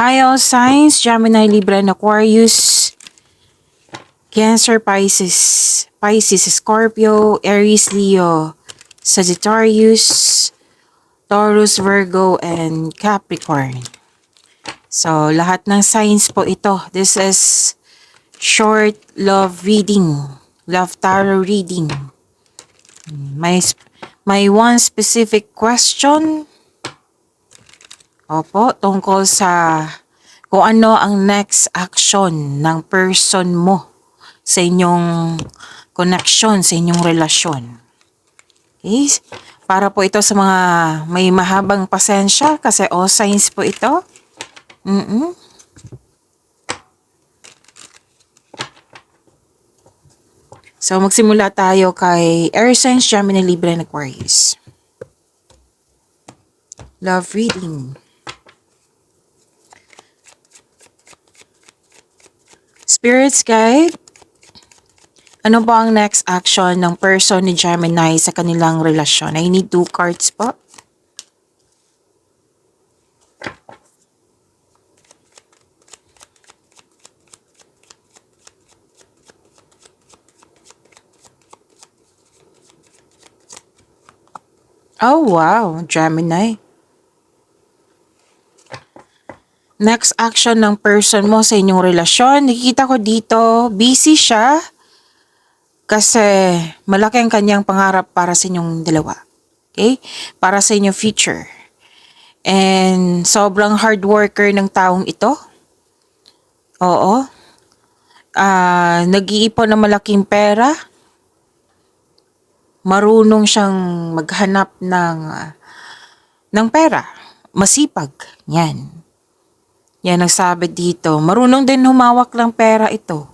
Hi all signs, Gemini, Libra, and Aquarius, Cancer, Pisces, Scorpio, Aries, Leo, Sagittarius, Taurus, Virgo, and Capricorn. So, lahat ng signs po ito. This is short love reading, love tarot reading. May one specific question. Opo, tungkol sa kung ano ang next action ng person mo sa inyong connection, sa inyong relasyon. Okay? Para po ito sa mga may mahabang pasensya kasi all signs po ito. So magsimula tayo kay Air Signs, Gemini, Libra, and Aquarius. Love reading. Spirits guide. Ano po ang next action ng person ni Gemini sa kanilang relasyon? I need 2 cards po. Oh wow, Gemini. Next action ng person mo sa inyong relasyon. Nakikita ko dito, busy siya kasi malaki ang kanyang pangarap para sa inyong dalawa. Okay? Para sa inyong future. And sobrang hard worker ng taong ito. Oo. Nag-iipon ng malaking pera. Marunong siyang maghanap ng pera. Masipag. Yan. Yan ang sabi dito. Marunong din humawak ng pera ito.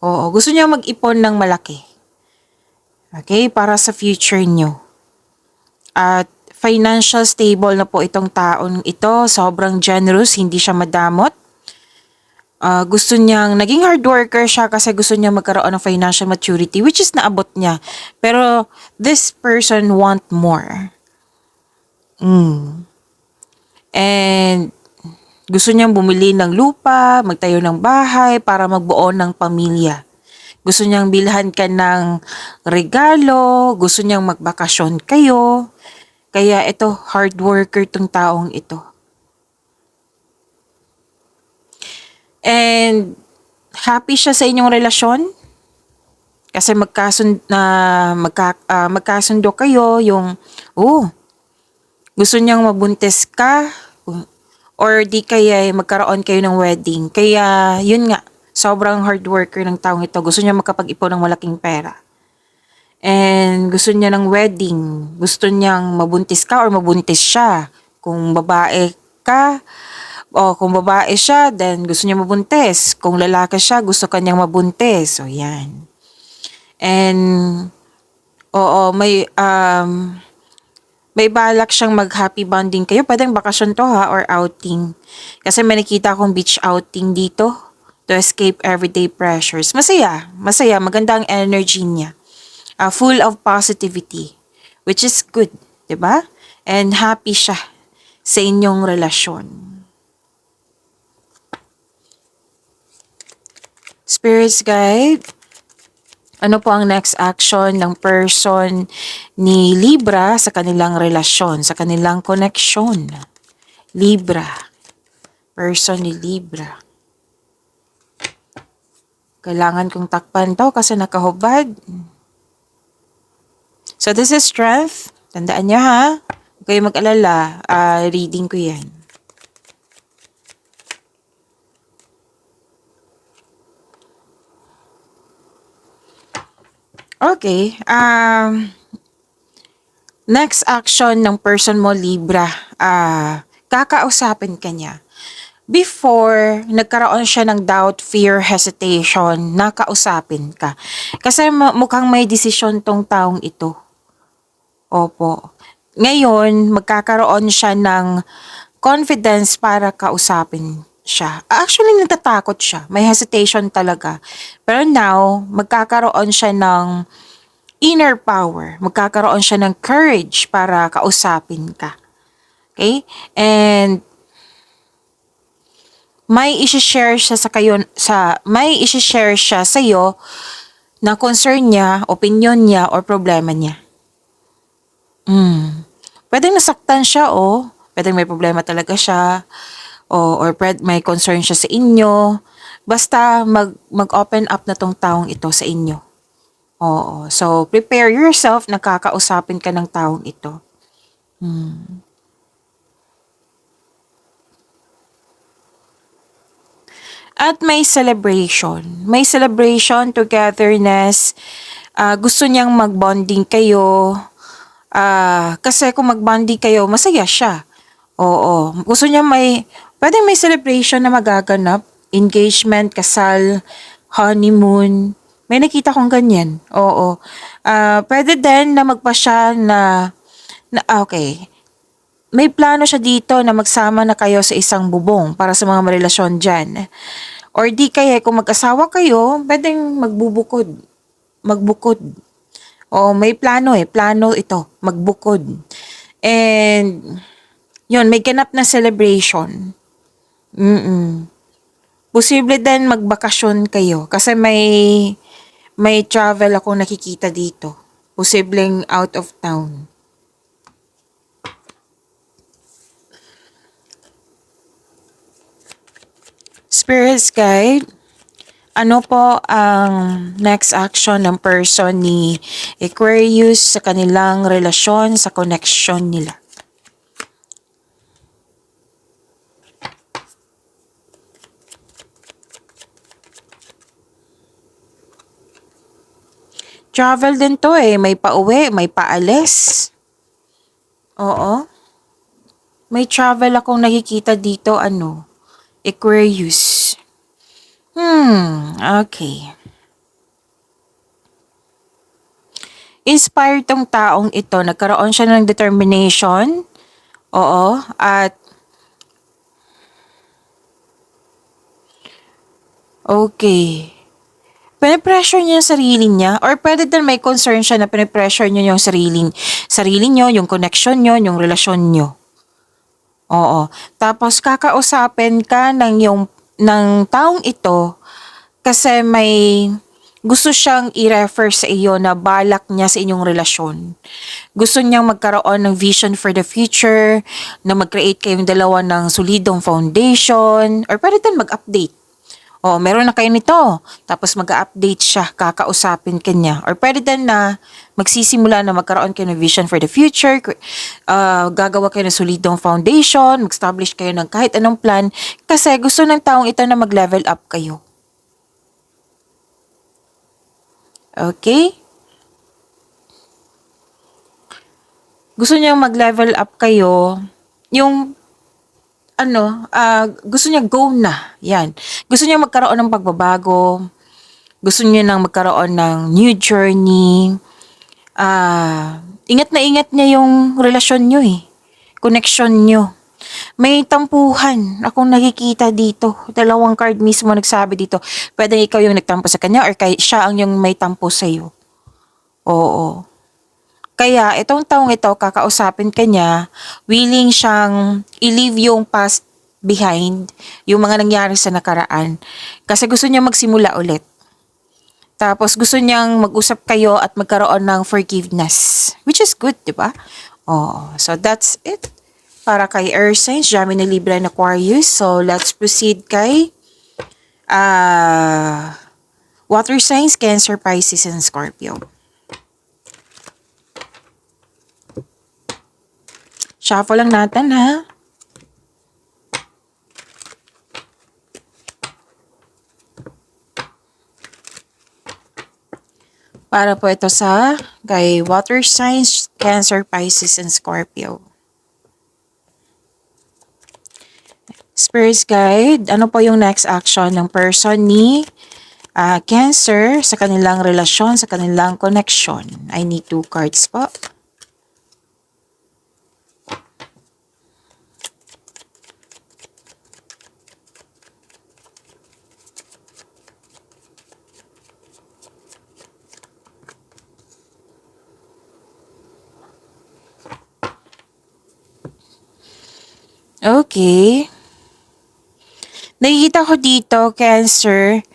Oo, gusto niya mag-ipon ng malaki. Okay, para sa future niyo. At financial stable na po itong taon ito. Sobrang generous, hindi siya madamot. Gusto niyang, naging hard worker siya kasi gusto niya magkaroon ng financial maturity, which is naabot niya. Pero this person want more. And gusto niyang bumili ng lupa, magtayo ng bahay para magbuo ng pamilya. Gusto niyang bilhan ka ng regalo, gusto niyang magbakasyon kayo. Kaya ito, hard worker tong taong ito. And happy siya sa inyong relasyon. Kasi magkasundo kayo yung, gusto niyang mabuntis ka, or di kaya magkaroon kayo ng wedding. Kaya, yun nga, sobrang hard worker ng taong ito. Gusto niya makapag-ipon ng malaking pera. And gusto niya ng wedding. Gusto niyang mabuntis ka or mabuntis siya. Kung babae ka, o kung babae siya, then gusto niya mabuntis. Kung lalaki siya, gusto kanyang mabuntis. So, yan. And, may balak siyang mag-happy bonding kayo. Pwedeng bakasyon to ha, or outing. Kasi may nakita akong beach outing dito to escape everyday pressures. Masaya, maganda ang energy niya. Full of positivity, which is good, 'di ba? And happy siya sa inyong relasyon. Spirits guide. Ano po ang next action ng person ni Libra sa kanilang relasyon, sa kanilang connection? Libra. Person ni Libra. Kailangan kong takpan to kasi nakahubad. So this is strength. Tandaan niyo ha. Huwag kayo mag-alala. Reading ko yan. Okay. Next action ng person mo, Libra. Kakausapin ka niya. Before, nagkaroon siya ng doubt, fear, hesitation, nakausapin ka. Kasi mukhang may desisyon tong taong ito. Opo. Ngayon, magkakaroon siya ng confidence para kausapin siya. Actually, natatakot siya. May hesitation talaga. Pero now, magkakaroon siya ng inner power. Magkakaroon siya ng courage para kausapin ka. Okay? And may i-share siya sa iyo na concern niya, opinion niya, or problema niya. Pwedeng nasaktan siya, o pwedeng may problema talaga siya, or may concern siya sa inyo. Basta mag-open up na tong taong ito sa inyo. Oo. So, prepare yourself na kakausapin ka ng taong ito. At may celebration. May celebration, togetherness. Gusto niyang mag-bonding kayo. Kasi kung mag-bonding kayo, masaya siya. Oo. Gusto niya pwedeng may celebration na magaganap. Engagement, kasal, honeymoon. May nakita kong ganyan. Oo. Pwede din na magpa siya okay. May plano siya dito na magsama na kayo sa isang bubong para sa mga marelasyon dyan. Or di kaya kung mag-asawa kayo, pwedeng magbubukod. Magbukod. O may plano ito, magbukod. And yun, may ganap na celebration. Posible din magbakasyon kayo kasi may travel ako nakikita dito. Posibleng out of town. Spirits guide, ano po ang next action ng person ni Aquarius sa kanilang relasyon, sa connection nila? Travel din to may pauwi, may paalis. Oo. May travel akong nakikita dito, Aquarius. Okay. Inspired tong taong ito. Nagkaroon siya ng determination. Oo. At okay. Pinipressure niya yung sarili niya, or pwede din may concern siya na pinipressure niya yung sarili niyo, yung connection niyo, yung relasyon niyo. Oo. Tapos kakausapin ka ng taong ito kasi may gusto siyang i-refer sa iyo na balak niya sa inyong relasyon. Gusto niyang magkaroon ng vision for the future, na mag-create kayong dalawa ng solidong foundation, or pwede din mag-update. Meron na kayo nito. Tapos mag-update siya, kakausapin ka niya. Or pwede din na magsisimula na magkaroon kayo ng vision for the future, gagawa kayo ng solidong foundation, mag-establish kayo ng kahit anong plan, kasi gusto ng taong ito na mag-level up kayo. Okay? Gusto niya mag-level up kayo, yung gusto niya go na. Yan. Gusto niya magkaroon ng pagbabago. Gusto niya nang magkaroon ng new journey. Ingat na ingat niya yung relasyon niyo connection niyo. May tampuhan akong nakikita dito. 2 card mismo nagsabi dito. Pwede ikaw yung nagtampo sa kanya, or siya ang yung may tampo sa'yo. Oo. Kaya itong taong ito, kakausapin ka niya, willing siyang i-leave yung past behind, yung mga nangyari sa nakaraan. Kasi gusto niya magsimula ulit. Tapos gusto niyang mag-usap kayo at magkaroon ng forgiveness. Which is good, di ba? So that's it. Para kay Earth Signs, Gemini, Libra, and Aquarius. So let's proceed kay Water Signs, Cancer, Pisces, and Scorpio. Shuffle lang natin, ha? Para po ito sa kay Water Signs, Cancer, Pisces, and Scorpio. Spirits Guide, ano po yung next action ng person ni Cancer sa kanilang relasyon, sa kanilang connection? I need 2 cards po. Okay. Nakikita ko dito, Cancer,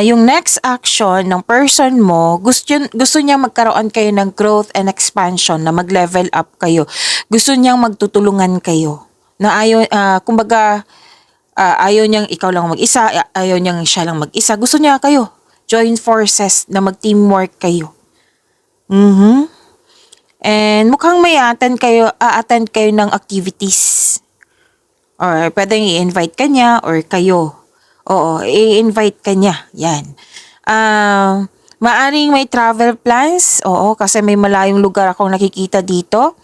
yung next action ng person mo, gusto niya magkaroon kayo ng growth and expansion, na mag-level up kayo. Gusto niyang magtutulungan kayo. Na ayaw, kumbaga, ayaw niyang ikaw lang mag-isa, ayaw niyang siya lang mag-isa. Gusto niya kayo. Join forces na mag-teamwork kayo. And mukhang may attend kayo ng activities. Or pwedeng i-invite ka niya or kayo. Oo, i-invite ka niya. Yan. Maaring may travel plans. Oo, kasi may malayong lugar akong nakikita dito.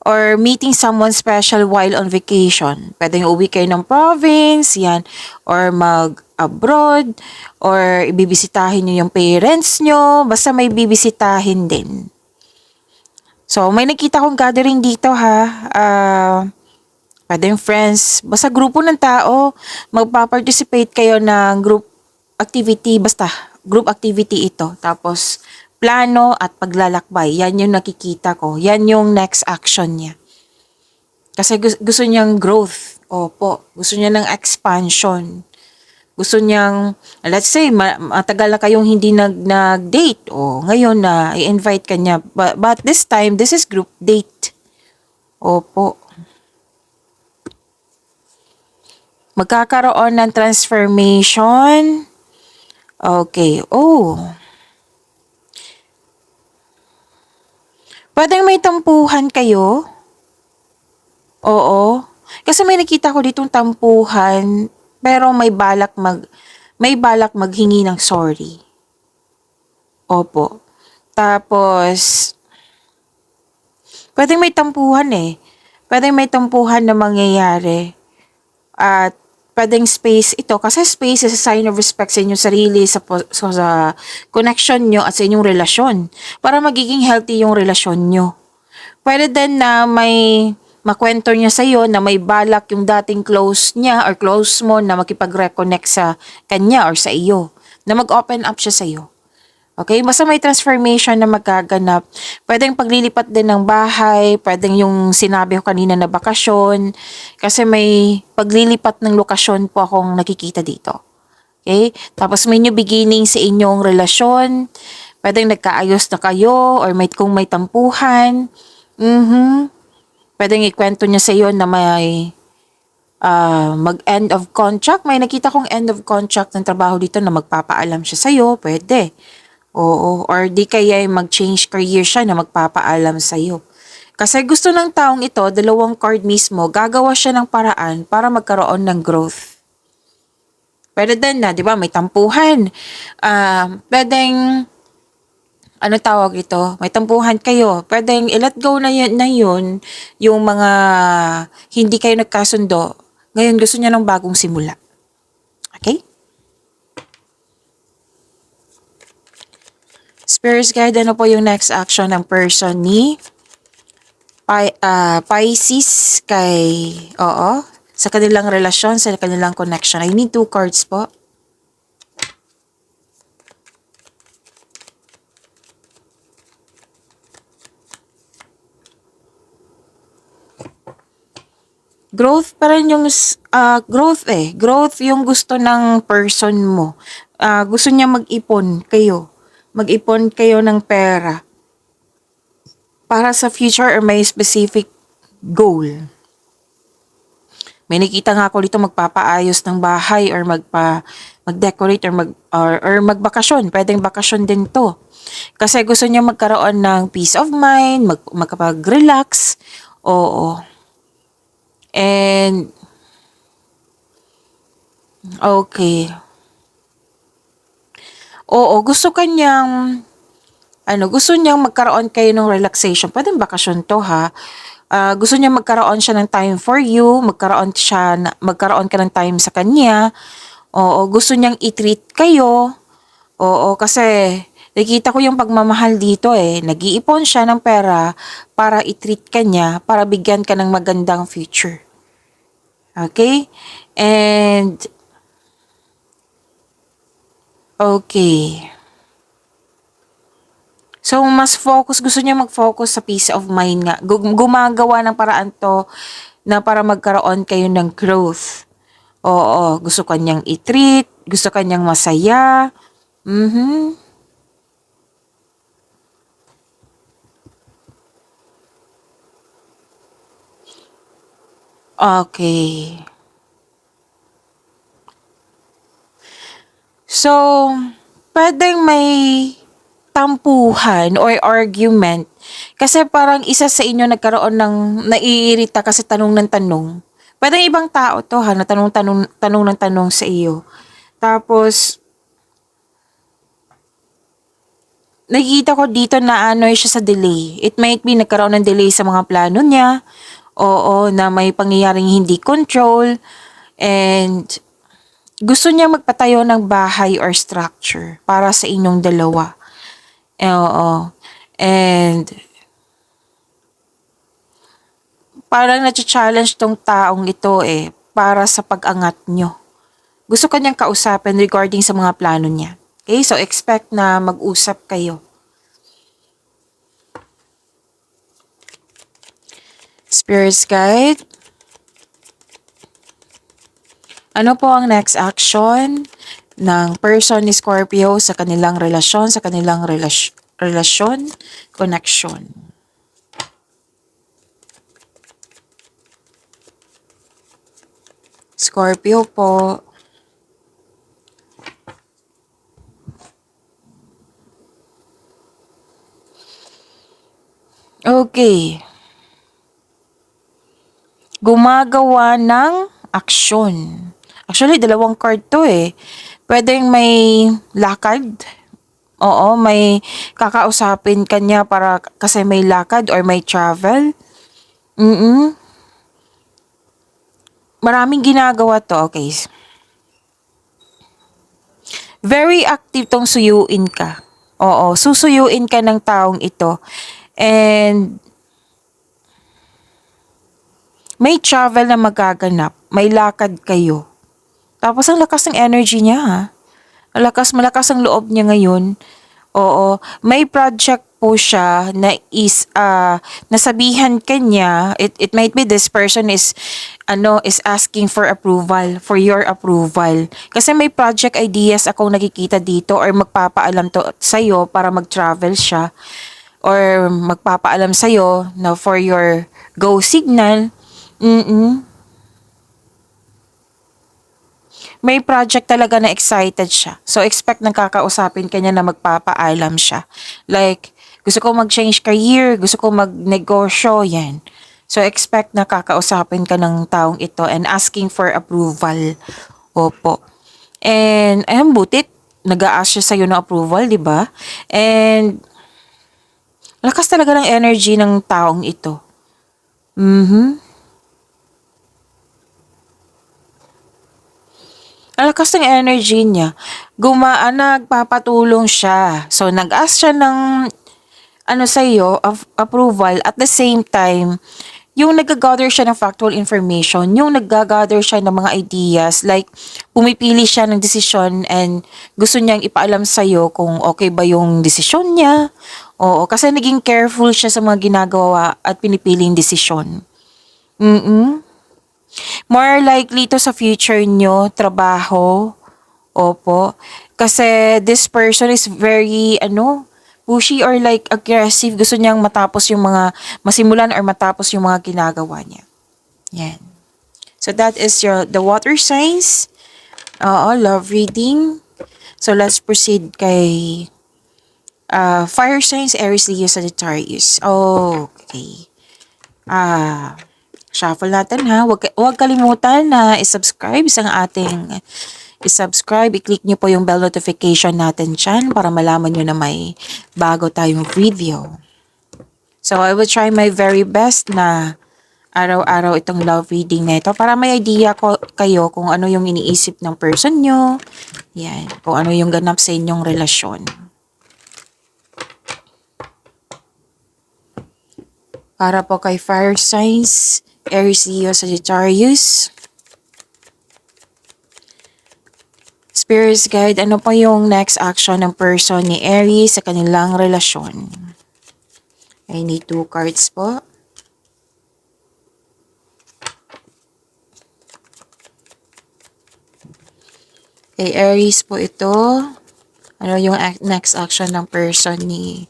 Or meeting someone special while on vacation. Pwedeng uwi kayo ng province, yan. Or mag-abroad. Or ibibisitahin nyo yung parents nyo. Basta may bibisitahin din. So, may nakita kong gathering dito ha. Pwedeng friends. Basta grupo ng tao. Magpa-participate kayo ng group activity. Basta, group activity ito. Tapos, plano at paglalakbay. Yan yung nakikita ko. Yan yung next action niya. Kasi gusto niyang growth. Opo. Gusto niya ng expansion. Gusto niyang, let's say, matagal na kayong hindi nag-date. Ngayon na, i-invite ka niya. But this time, this is group date. Opo. Magkakaroon ng transformation. Okay. Pwedeng may tampuhan kayo. Oo. Kasi may nakita ko ditong tampuhan, pero may balak maghingi ng sorry. Opo. Tapos, pwedeng may tampuhan eh. Pwedeng may tampuhan na mangyayari. At pwedeng space ito. Kasi space is a sign of respect sa inyong sarili, sa connection nyo at sa inyong relasyon. Para magiging healthy yung relasyon nyo. Pwede din na may makwento niya sa iyo na may balak yung dating close niya or close mo na makipag-reconnect sa kanya or sa iyo. Na mag-open up siya sa iyo. Okay? Basta may transformation na magaganap. Pwedeng paglilipat din ng bahay, pwedeng yung sinabi ko kanina na bakasyon, kasi may paglilipat ng lokasyon po akong nakikita dito. Okay? Tapos may new beginning sa inyong relasyon, pwedeng nagkaayos na kayo, or kung may tampuhan, pwedeng ikwento niya sa iyo na may mag-end of contract. May nakita kong end of contract ng trabaho dito na magpapaalam siya sa iyo, pwede. Oo, or di kaya mag-change career siya na magpapaalam sa iyo. Kasi gusto ng taong ito, dalawang card mismo, gagawa siya ng paraan para magkaroon ng growth. Pwede din na, di ba, may tampuhan. Pwedeng, ano tawag ito, may tampuhan kayo. Pwedeng i-let go na yun, yung mga hindi kayo nagkasundo. Ngayon gusto niya ng bagong simula. Okay? Spirits guide, ano po yung next action ng person ni Pisces sa kanilang relasyon, sa kanilang connection. I need 2 cards po. Growth pa rin yung growth yung gusto ng person mo. Gusto niya mag-ipon kayo. Mag-ipon kayo ng pera para sa future or may specific goal. May nakita nga ako dito magpapaayos ng bahay or mag-decorate or magbakasyon. Pwedeng bakasyon din to. Kasi gusto niya magkaroon ng peace of mind, makapag-relax. Oo. And okay. Oo, gusto niyang magkaroon kayo ng relaxation. Pwedeng bakasyon to ha. Gusto niya magkaroon siya ng time for you, magkaroon ka ng time sa kanya. Oo, gusto niyang i-treat kayo. Oo, kasi nakita ko yung pagmamahal dito eh. Nag-iipon siya ng pera para i-treat ka niya, para bigyan ka ng magandang future. Okay? And okay. So, gusto niya mag-focus sa peace of mind nga. Gumagawa ng paraan to na para magkaroon kayo ng growth. Oo, gusto kanyang i-treat, gusto kanyang masaya. Mhm. Okay. So, puwedeng may tampuhan or argument kasi parang isa sa inyo nagkaroon ng naiirita kasi tanong ng tanong. Puwedeng ibang tao 'to ha, na tanong ng tanong sa iyo. Tapos nakikita ko dito na ano siya sa delay. It might be nagkaroon ng delay sa mga plano niya, oo, na may pangyayaring hindi control, and gusto niya magpatayo ng bahay or structure para sa inyong dalawa. Oo. And parang nacha-challenge 'tong taong ito, para sa pag-angat niyo. Gusto ka niyang kausapin regarding sa mga plano niya. Okay, so expect na mag-usap kayo. Spirits guide, ano po ang next action ng person ni Scorpio sa kanilang relasyon, sa kanilang relasyon, connection? Scorpio po. Okay. Gumagawa ng aksyon. Actually, dalawang card to Pwedeng may lakad. Oo, may kakausapin kanya para kasi may lakad or may travel. Mm. Maraming ginagawa to, okay. Very active tong suyuin ka. Oo, susuyuin ka ng taong ito. And may travel na magaganap. May lakad kayo. Tapos ang lakas ng energy niya ha. Malakas ang loob niya ngayon. Oo, may project po siya na nasabihan kanya, it might be this person is asking for approval, for your approval. Kasi may project ideas akong nakikita dito or magpapaalam to sa'yo para mag-travel siya or magpapaalam sa'yo na for your go signal. Mm. May project talaga na excited siya. So, expect na kakausapin kanya na magpapaalam siya. Like, gusto ko mag-change career, gusto ko mag-negosyo, yan. So, expect na kakausapin ka ng taong ito and asking for approval. Opo. And, ayun, butit, nag-a-ask siya sa'yo ng approval, di ba? And, lakas talaga ng energy ng taong ito. Ang lakas ng energy niya. Nagpapatulong siya. So, nag-ask siya ng sa'yo, of approval. At the same time, yung nag-gather siya ng factual information, yung nag-gather siya ng mga ideas, like, pumipili siya ng desisyon and gusto niyang ipaalam sa'yo kung okay ba yung desisyon niya. Oo, kasi naging careful siya sa mga ginagawa at pinipiling desisyon. More likely to sa future nyo, trabaho. Opo. Kasi this person is very, pushy or like aggressive. Gusto niyang masimulan or matapos yung mga ginagawa niya. Yan. So that is the water signs. Oo, love reading. So let's proceed kay fire signs, Aries, Leo, Sagittarius. Okay. Shuffle natin ha. Huwag kalimutan na i-subscribe, i-click nyo po yung bell notification natin dyan para malaman nyo na may bago tayong video. So, I will try my very best na araw-araw itong love reading na ito para may idea kayo kung ano yung iniisip ng person nyo. Yan, kung ano yung ganap sa inyong relasyon. Para po kay fire signs, Aries, Leo, Sagittarius. Spirits guide, ano pa yung next action ng person ni Aries sa kanilang relasyon? I need 2 cards po. Kay Aries po ito. Ano yung next action ng person ni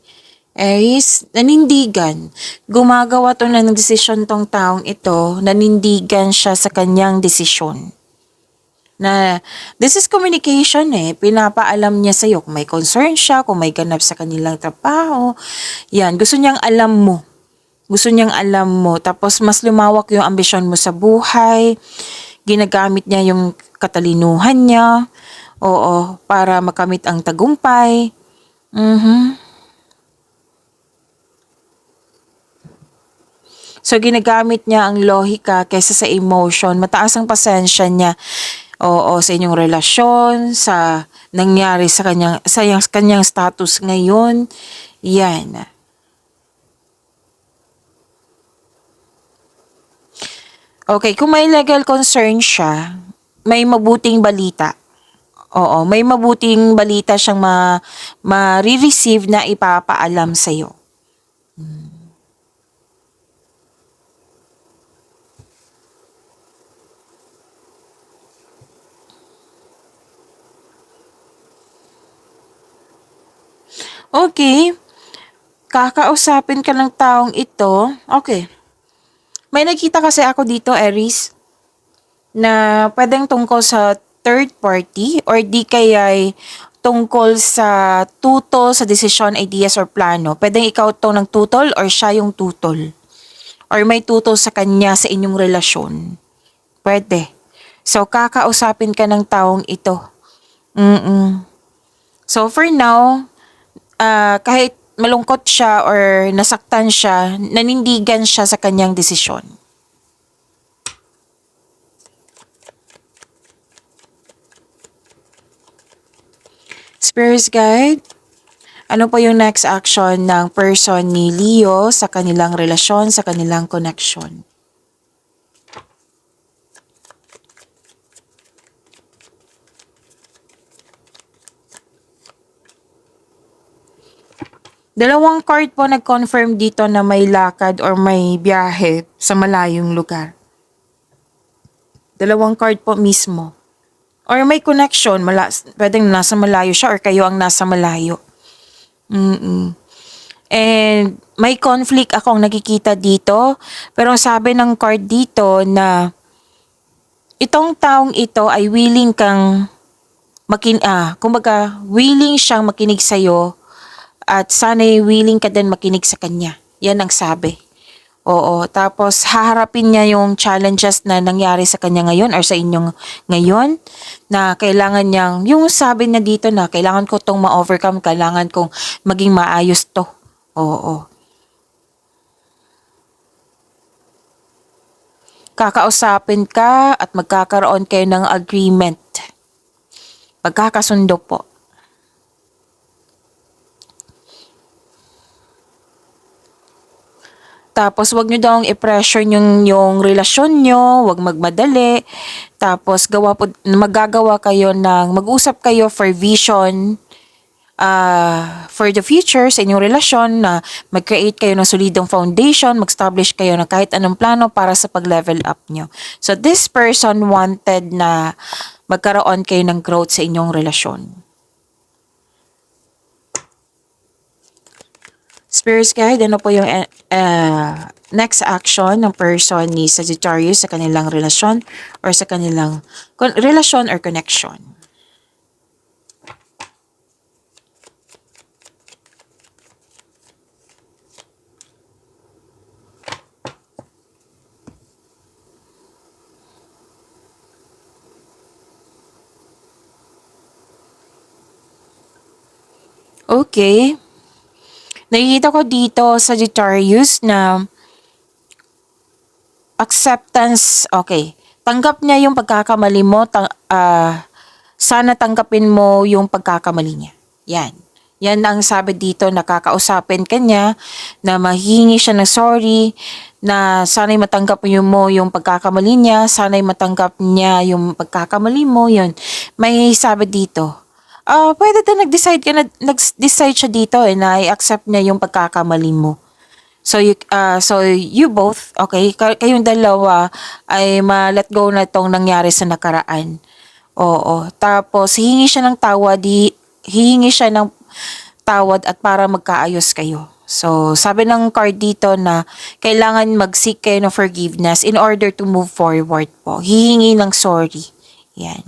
Aries? Nanindigan. Gumagawa to ng desisyon tong taong ito. Nanindigan siya sa kanyang desisyon. Na this is communication eh. Pinapaalam niya sa'yo kung may concern siya, kung may ganap sa kanilang trabaho. Yan, gusto niyang alam mo. Gusto niyang alam mo. Tapos mas lumawak yung ambisyon mo sa buhay. Ginagamit niya yung katalinuhan niya. Oo, para makamit ang tagumpay. So, ginagamit niya ang lohika kaysa sa emotion. Mataas ang pasensya niya. Oo, sa inyong relasyon, sa nangyari sa kanyang status ngayon. Yan. Okay, kung may legal concern siya, may mabuting balita. Oo, may mabuting balita siyang ma-receive na ipapaalam sa'yo. Okay, kakausapin ka ng taong ito. Okay, may nakita kasi ako dito, Aries, na pwedeng tungkol sa third party or di kaya'y tungkol sa tutol sa desisyon, ideas, or plano. Pwedeng ikaw to ng tutol or siya yung tutol. Or may tutol sa kanya sa inyong relasyon. Pwede. So, kakausapin ka ng taong ito. So, for now, kahit malungkot siya or nasaktan siya, nanindigan siya sa kanyang desisyon. Spirit Guide, ano po yung next action ng person ni Leo sa kanilang relasyon, sa kanilang connection? Dalawang card po nag-confirm dito na may lakad or may biyahe sa malayong lugar. Dalawang card po mismo. Or may connection, pwedeng nasa malayo siya or kayo ang nasa malayo. And may conflict akong nakikita dito. Pero sabi ng card dito na itong taong ito ay willing kang kumbaga willing siyang makinig sa'yo at sana'y willing ka din makinig sa kanya. Yan ang sabi. Oo, tapos haharapin niya yung challenges na nangyari sa kanya ngayon or sa inyong ngayon na kailangan niyang, yung sabi niya dito na kailangan ko tong ma-overcome, kailangan kong maging maayos to. Oo. Kakausapin ka at magkakaroon kayo ng agreement. Pagkakasundo po. Tapos wag nyo daw i-pressure yung relasyon nyo, wag magmadali. Tapos magagawa kayo mag-usap kayo for vision for the future sa inyong relasyon na mag-create kayo ng solidong foundation, mag-establish kayo ng kahit anong plano para sa pag-level up nyo. So this person wanted na magkaroon kayo ng growth sa inyong relasyon. Spirit Guide, ano po yung next action ng person ni Sagittarius sa kanilang relasyon or sa kanilang relasyon or connection? Okay. Nakikita ko dito sa Sagittarius na acceptance, okay. Tanggap niya yung pagkakamali mo, sana tanggapin mo yung pagkakamali niya. Yan. Yan ang sabi dito, nakakausapin ka niya, na mahihingi siya ng sorry, na sana'y matanggap mo yung pagkakamali niya, sana'y matanggap niya yung pagkakamali mo, yun. May sabi dito, pwede nag-decide siya dito na i-accept niya yung pagkakamali mo. So you both, okay, kayong dalawa ay ma-let go na tong nangyari sa nakaraan. Oo, tapos hihingi siya ng tawad at para magkaayos kayo. So, sabi ng card dito na kailangan mag-seek kayo ng forgiveness in order to move forward po. Hihingi ng sorry. Yan.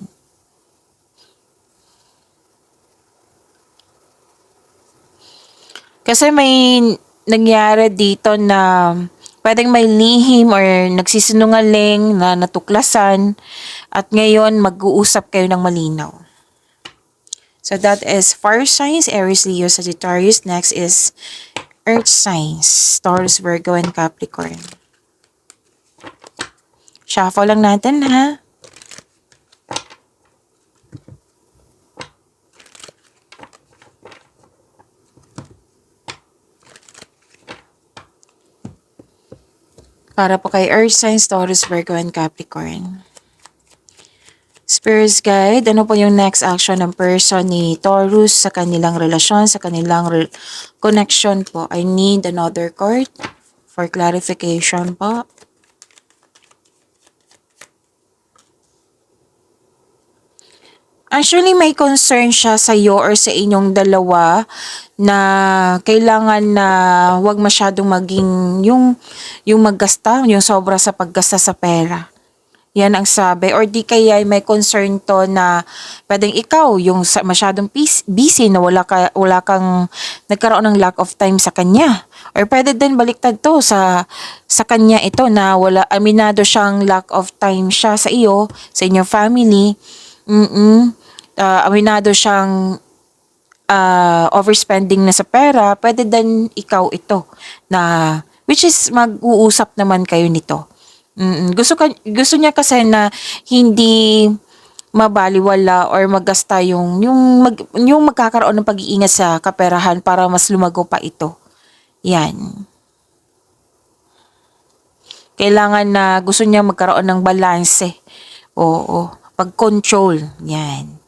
Kasi may nangyari dito na pwedeng may lihim or nagsisinungaling na natuklasan at ngayon mag-uusap kayo ng malinaw. So that is fire signs, Aries, Leo, Sagittarius. Next is earth signs, Taurus, Virgo, and Capricorn. Shuffle lang natin ha. Para po kay earth signs, Taurus, Virgo, and Capricorn. Spirits guide, ano po yung next action ng person ni Taurus sa kanilang relasyon, sa kanilang connection po? I need another card for clarification po. Actually, may concern siya sa iyo or sa inyong dalawa na kailangan na wag masyadong maging yung maggasta, yung sobra sa paggasta sa pera. Yan ang sabi. Or di kaya may concern to na pwedeng ikaw yung masyadong busy na wala kang nagkaroon ng lack of time sa kanya. Or pwede din baliktad to sa kanya ito na aminado siyang lack of time siya sa iyo, sa inyong family. Aminado siyang overspending na sa pera. Pwede din ikaw ito na which is mag-uusap naman kayo nito. Gusto niya kasi na hindi mabaliwala or maggasta yung magkakaroon ng pag-iingat sa kaperahan para mas lumago pa ito. Yan. Kailangan na gusto niya magkaroon ng balanse. Oo. Pag-control. Yan.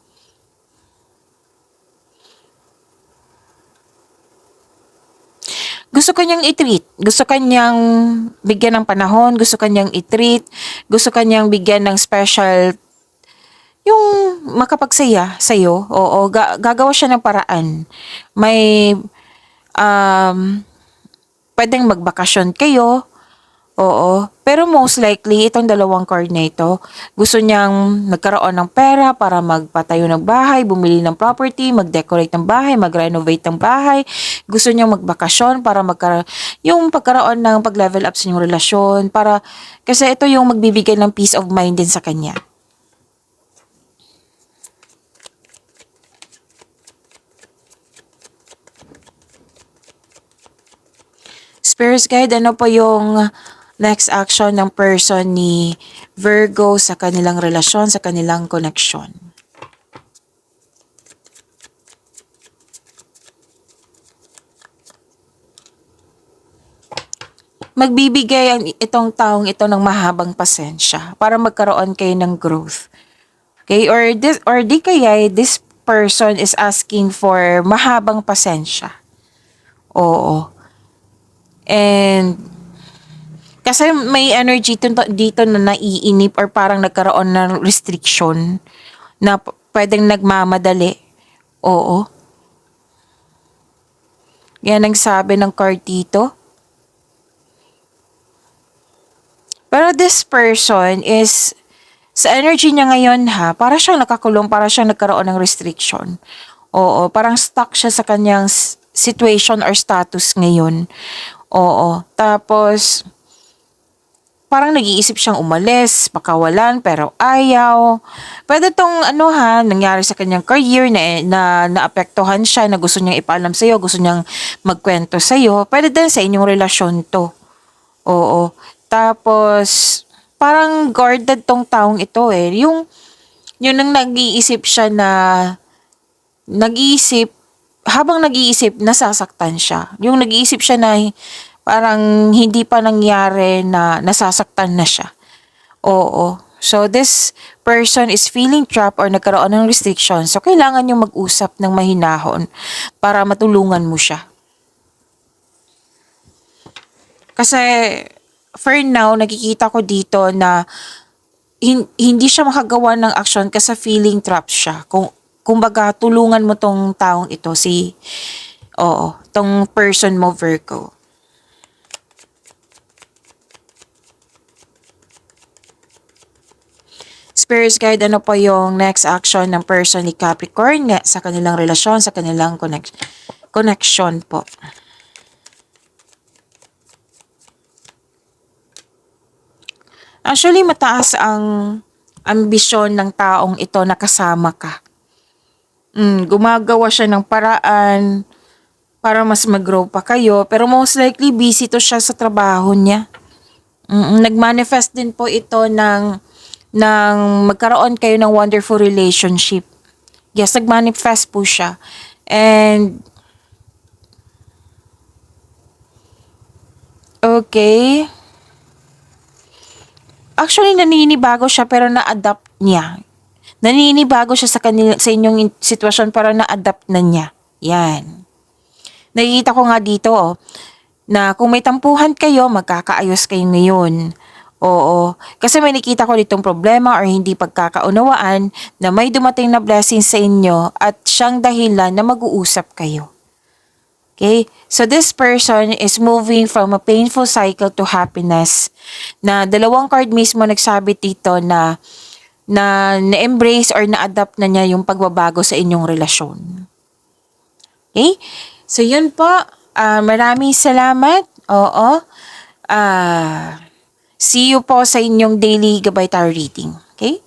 Gusto kanyang i-treat. Gusto kanyang bigyan ng panahon. Gusto kanyang i-treat. Gusto kanyang bigyan ng special yung makapagsaya sa'yo. Oo, gagawa siya ng paraan. May pwedeng magbakasyon kayo. Oo. Pero most likely, itong dalawang card na ito, gusto niyang magkaroon ng pera para magpatayo ng bahay, bumili ng property, mag-decorate ng bahay, mag-renovate ng bahay. Gusto niyang magbakasyon para yung pagkaroon ng pag-level up sa inyong relasyon. Kasi ito yung magbibigay ng peace of mind din sa kanya. Spirits guide, ano po yung next action ng person ni Virgo sa kanilang relasyon, sa kanilang connection? Magbibigay itong taong ito ng mahabang pasensya para magkaroon kayo ng growth. Okay? Or di kaya this person is asking for mahabang pasensya. Oo. And kasi may energy dito na naiinip or parang nagkaroon ng restriction na pwedeng nagmamadali. Oo. Yan ang sabi ng card dito. Pero this person is, sa energy niya ngayon para siyang nakakulong, para siyang nagkaroon ng restriction. Oo, parang stuck siya sa kanyang situation or status ngayon. Oo, tapos parang nag-iisip siyang umalis, pakawalan, pero ayaw. Pwede tong nangyari sa kanyang career na naapektuhan siya, na gusto niyang ipaalam sa'yo, gusto niyang magkwento sa'yo. Pwede din sa inyong relasyon to. Oo. Tapos, parang guarded tong taong ito eh. Yung nang nag-iisip siya habang nag-iisip, nasasaktan siya. Yung nag-iisip siya na parang hindi pa nangyari na nasasaktan na siya. Oo. So, this person is feeling trapped or nagkaroon ng restriction. So, kailangan yung mag-usap ng mahinahon para matulungan mo siya. Kasi, for now, nakikita ko dito na hindi siya makagawa ng aksyon kasi feeling trap siya. Kumbaga, tulungan mo tong taong ito, tong person mo, Virgo. Spirits guide, ano po yung next action ng person ni Capricorn sa kanilang relasyon, sa kanilang connection po. Actually, mataas ang ambisyon ng taong ito na kasama ka. Gumagawa siya ng paraan para mas mag-grow pa kayo, pero most likely busy to siya sa trabaho niya. Nag-manifest din po ito ng magkaroon kayo ng wonderful relationship. Yes, nag-manifest po siya. And, okay. Actually, naninibago siya pero na-adapt niya. Naninibago siya sa inyong sitwasyon pero na-adapt na niya. Yan. Nakikita ko nga dito, na kung may tampuhan kayo, magkakaayos kayo ngayon. Oo. Kasi may nakita ko ditong problema or hindi pagkakaunawaan na may dumating na blessing sa inyo at siyang dahilan na mag-uusap kayo. Okay? So this person is moving from a painful cycle to happiness. Na dalawang card mismo nagsabi dito na na-embrace or na-adapt na niya yung pagbabago sa inyong relasyon. Okay? So yun po. Maraming salamat. Oo. See you po sa inyong daily Gabay Tarot reading. Okay?